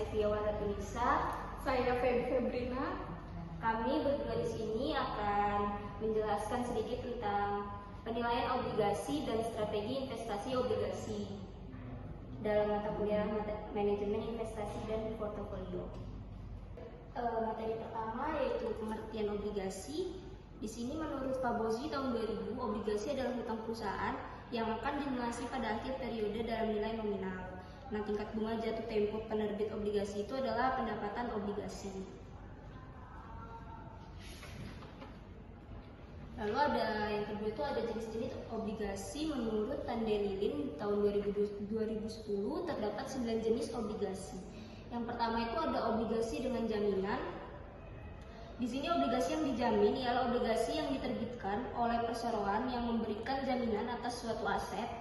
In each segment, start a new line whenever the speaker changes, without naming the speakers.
Sevia Waratunisa.
Saya Febrina.
Kami berdua di sini akan menjelaskan sedikit tentang penilaian obligasi dan strategi investasi obligasi dalam mata kuliah manajemen investasi dan portofolio. Materi pertama yaitu pengertian obligasi. Di sini menurut Pak Bozi tahun 2000, obligasi adalah hutang perusahaan yang akan dilunasi pada akhir periode dalam nilai nominal. Nah, tingkat bunga jatuh tempo penerbit obligasi itu adalah pendapatan obligasi. Lalu ada yang kedua itu ada jenis-jenis obligasi. Menurut Tandelilin tahun 2010 terdapat 9 jenis obligasi. Yang pertama itu ada obligasi dengan jaminan. Di sini obligasi yang dijamin ialah obligasi yang diterbitkan oleh perseroan yang memberikan jaminan atas suatu aset.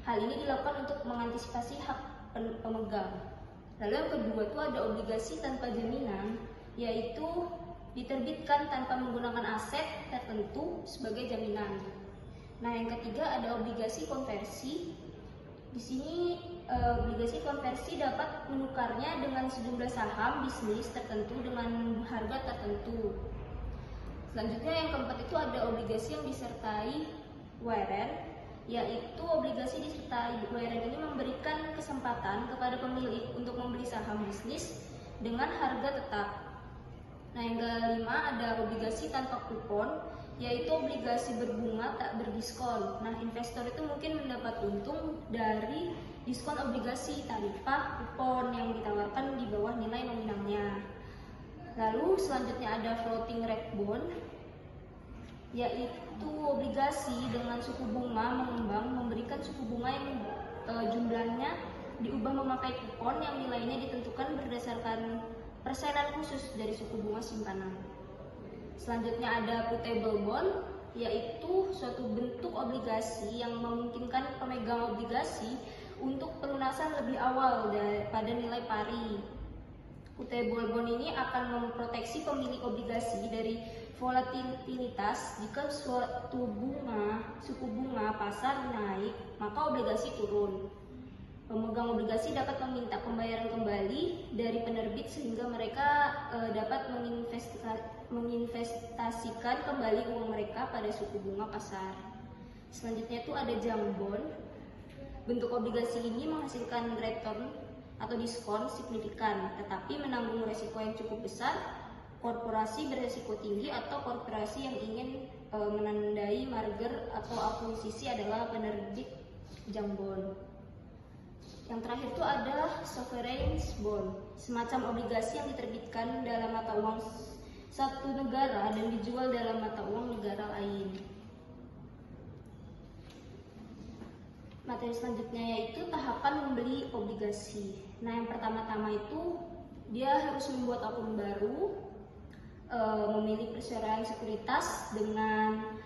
Hal ini dilakukan untuk mengantisipasi hak pemegang. Lalu yang kedua itu ada obligasi tanpa jaminan, yaitu diterbitkan tanpa menggunakan aset tertentu sebagai jaminan. Nah, yang ketiga ada obligasi konversi. Di sini obligasi konversi dapat menukarnya dengan sejumlah saham bisnis tertentu dengan harga tertentu. Selanjutnya yang keempat itu ada obligasi yang disertai warrant, yaitu obligasi disertai warrant ini memberikan kesempatan kepada pemilik untuk membeli saham bisnis dengan harga tetap. Nah, yang kelima ada obligasi tanpa kupon, yaitu obligasi berbunga tak berdiskon. Nah, investor itu mungkin mendapat untung dari diskon obligasi tanpa kupon yang ditawarkan di bawah nilai nominalnya. Lalu selanjutnya ada floating rate bond, yaitu obligasi dengan suku bunga mengembang memberikan suku bunga yang jumlahnya diubah memakai kupon yang nilainya ditentukan berdasarkan persenan khusus dari suku bunga simpanan. Selanjutnya ada putable bond, yaitu suatu bentuk obligasi yang memungkinkan pemegang obligasi untuk pelunasan lebih awal daripada nilai pari. Putable bond ini akan memproteksi pemilik obligasi dari volatilitas. Jika suatu suku bunga pasar naik, maka obligasi turun. Pemegang obligasi dapat meminta pembayaran kembali dari penerbit sehingga mereka dapat menginvestasikan kembali uang mereka pada suku bunga pasar. Selanjutnya itu ada junk bond. Bentuk obligasi ini menghasilkan return atau diskon signifikan, tetapi menanggung resiko yang cukup besar. Korporasi beresiko tinggi atau korporasi yang ingin menandai merger atau akuisisi adalah penerbit junk bond. Yang terakhir itu adalah sovereign bond, semacam obligasi yang diterbitkan dalam mata uang satu negara dan dijual dalam mata uang negara lain. Materi selanjutnya yaitu tahapan membeli obligasi. Nah, yang pertama-tama itu dia harus membuat akun baru, memilih perseroan sekuritas dengan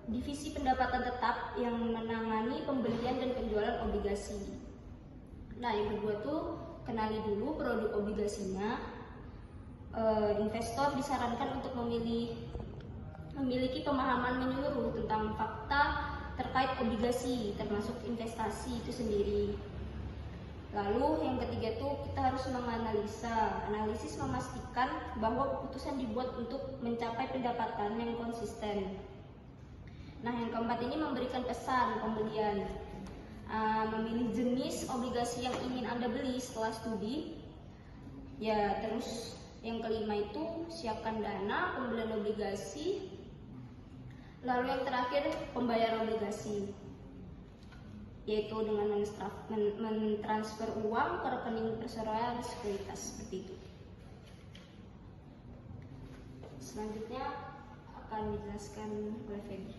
divisi pendapatan tetap yang menangani pembelian dan penjualan obligasi. Nah, yang kedua tuh kenali dulu produk obligasinya. Investor disarankan untuk memiliki pemahaman menyeluruh tentang fakta terkait obligasi, termasuk investasi itu sendiri. Lalu yang ketiga tuh kita harus menganalisa. Analisis memastikan bahwa keputusan dibuat untuk mencapai pendapatan yang konsisten. Nah, yang keempat ini memberikan pesan pembelian. Memilih jenis obligasi yang ingin Anda beli setelah studi. Ya, terus yang kelima itu siapkan dana pembelian obligasi. Lalu yang terakhir pembayaran obligasi, yaitu dengan mentransfer uang ke rekening perseroan sekuritas seperti itu. Selanjutnya akan dijelaskan oleh Febri.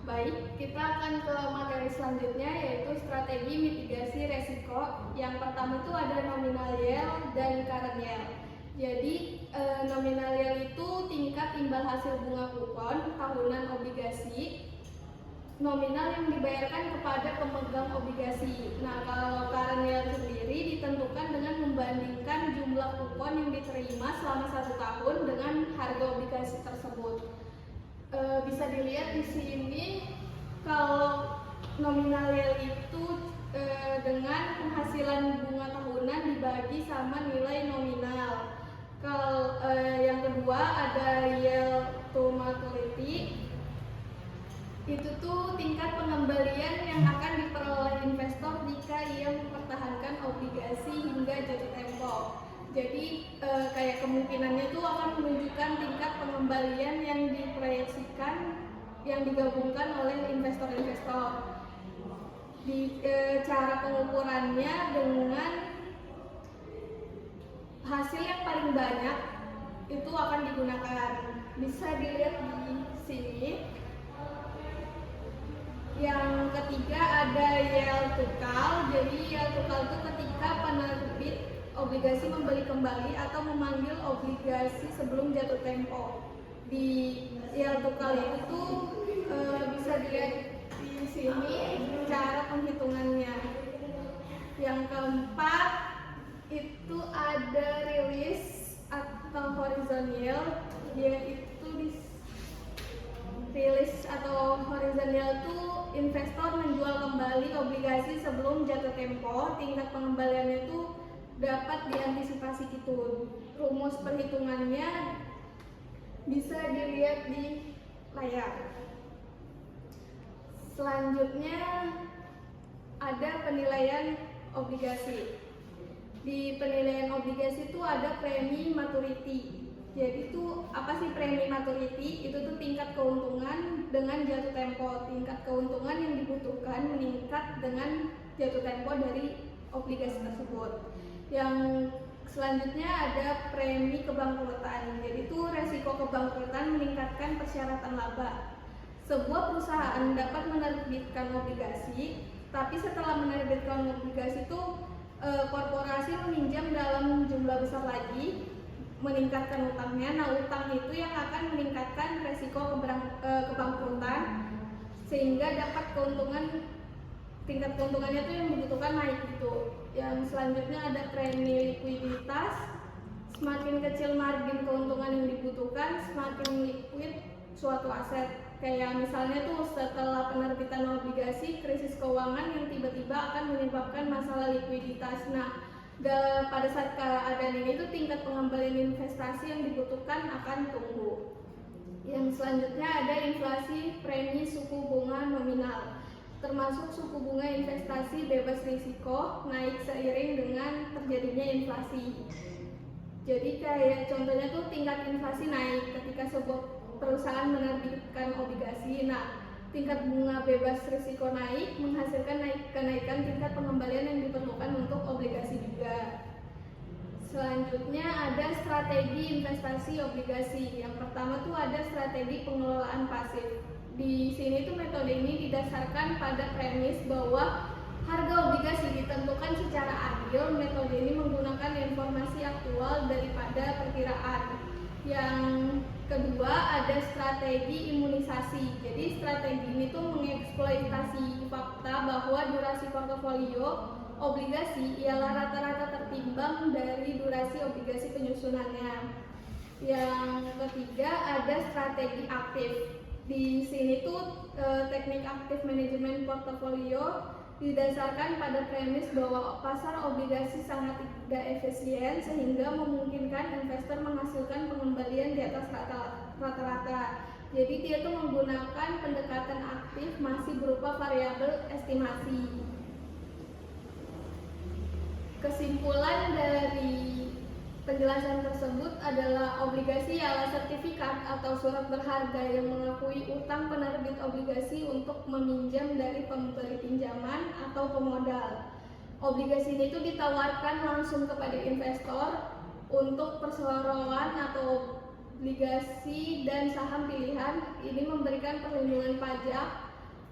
Baik, kita akan ke materi selanjutnya yaitu strategi mitigasi resiko. Yang pertama itu ada nominal yield dan current yield. Jadi nominal yield itu tingkat imbal hasil bunga kupon tahunan obligasi nominal yang dibayarkan kepada pemegang obligasi. Nah, kalau current yield sendiri ditentukan dengan membandingkan jumlah kupon yang diterima selama 1 tahun dengan harga obligasi tersebut. Bisa dilihat di sini kalau nominal yield itu dengan penghasilan bunga tahunan dibagi sama nilai nominal. Kalau yang kedua ada yield to maturity. Itu tuh tingkat pengembalian yang akan diperoleh investor jika ia mempertahankan obligasi hingga jatuh tempo. Jadi kayak kemungkinannya tuh akan menunjukkan tingkat pengembalian yang diproyeksikan yang digabungkan oleh investor-investor. Di cara pengukurannya dengan hasil yang paling banyak itu akan digunakan. Bisa dilihat di sini. Yang ketiga ada yield to call. Jadi yield to call itu ketika penerbit obligasi membeli kembali atau memanggil obligasi sebelum jatuh tempo. Di yield to call itu bisa dilihat di sini cara penghitungannya. Yang keempat itu ada release atau horizon yield, yaitu di release atau horizon yield itu investor menjual kembali obligasi sebelum jatuh tempo. Tingkat pengembaliannya itu dapat diantisipasi gitu. Rumus perhitungannya bisa dilihat di layar. Selanjutnya ada penilaian obligasi. Di penilaian obligasi itu ada premi maturity. Jadi itu apa sih premi maturity? Itu tuh tingkat keuntungan dengan jatuh tempo. Tingkat keuntungan yang dibutuhkan meningkat dengan jatuh tempo dari obligasi tersebut. Yang selanjutnya ada premi kebangkrutan. Jadi itu resiko kebangkrutan meningkatkan persyaratan laba. Sebuah perusahaan dapat menerbitkan obligasi, tapi setelah menerbitkan obligasi itu korporasi meminjam dalam jumlah besar lagi, meningkatkan utangnya. Nah, utang itu yang akan meningkatkan resiko kebangkrutan, sehingga dapat tingkat keuntungannya itu yang dibutuhkan naik gitu. Yang selanjutnya ada premi likuiditas. Semakin kecil margin keuntungan yang dibutuhkan, semakin liquid suatu aset. Kayak misalnya tuh setelah penerbitan obligasi, krisis keuangan yang tiba-tiba akan menyebabkan masalah likuiditas. Nah, pada saat keadaan ini tuh tingkat pengembalian investasi yang dibutuhkan akan tumbuh. Yang selanjutnya ada inflasi premi suku bunga nominal, termasuk suku bunga investasi bebas risiko naik seiring dengan terjadinya inflasi. Jadi kayak contohnya tuh tingkat inflasi naik ketika sebuah perusahaan menerbitkan obligasi. Nah, tingkat bunga bebas risiko naik menghasilkan kenaikan tingkat pengembalian yang diperlukan untuk obligasi juga. Selanjutnya ada strategi investasi obligasi. Yang pertama tuh ada strategi pengelolaan pasif. Di sini tuh metode ini didasarkan pada premis bahwa harga obligasi ditentukan secara adil. Metode ini menggunakan informasi aktual daripada perkiraan. Yang kedua ada strategi imunisasi. Jadi strategi ini tuh mengeksploitasi fakta bahwa durasi portofolio obligasi ialah rata-rata tertimbang dari durasi obligasi penyusunannya. Yang ketiga ada strategi aktif. Di sini tuh teknik aktif manajemen portofolio didasarkan pada premis bahwa pasar obligasi sangat tidak efisien sehingga memungkinkan investor menghasilkan pengembalian di atas rata-rata. Jadi dia tuh menggunakan pendekatan aktif masih berupa variabel estimasi. Kesimpulan dari penjelasan tersebut adalah obligasi ialah sertifikat atau surat berharga yang mengakui utang penerbit obligasi untuk meminjam dari pemberi pinjaman atau pemodal. Obligasi ini itu ditawarkan langsung kepada investor untuk perseroan atau obligasi dan saham pilihan. Ini memberikan perlindungan pajak.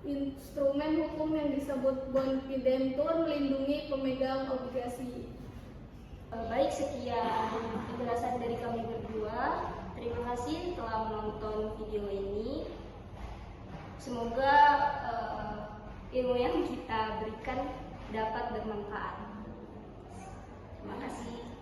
Instrumen hukum yang disebut bond fidentur melindungi pemegang obligasi.
Baik, sekian penjelasan dari kami berdua. Terima kasih telah menonton video ini. Semoga ilmu yang kita berikan dapat bermanfaat. Terima kasih.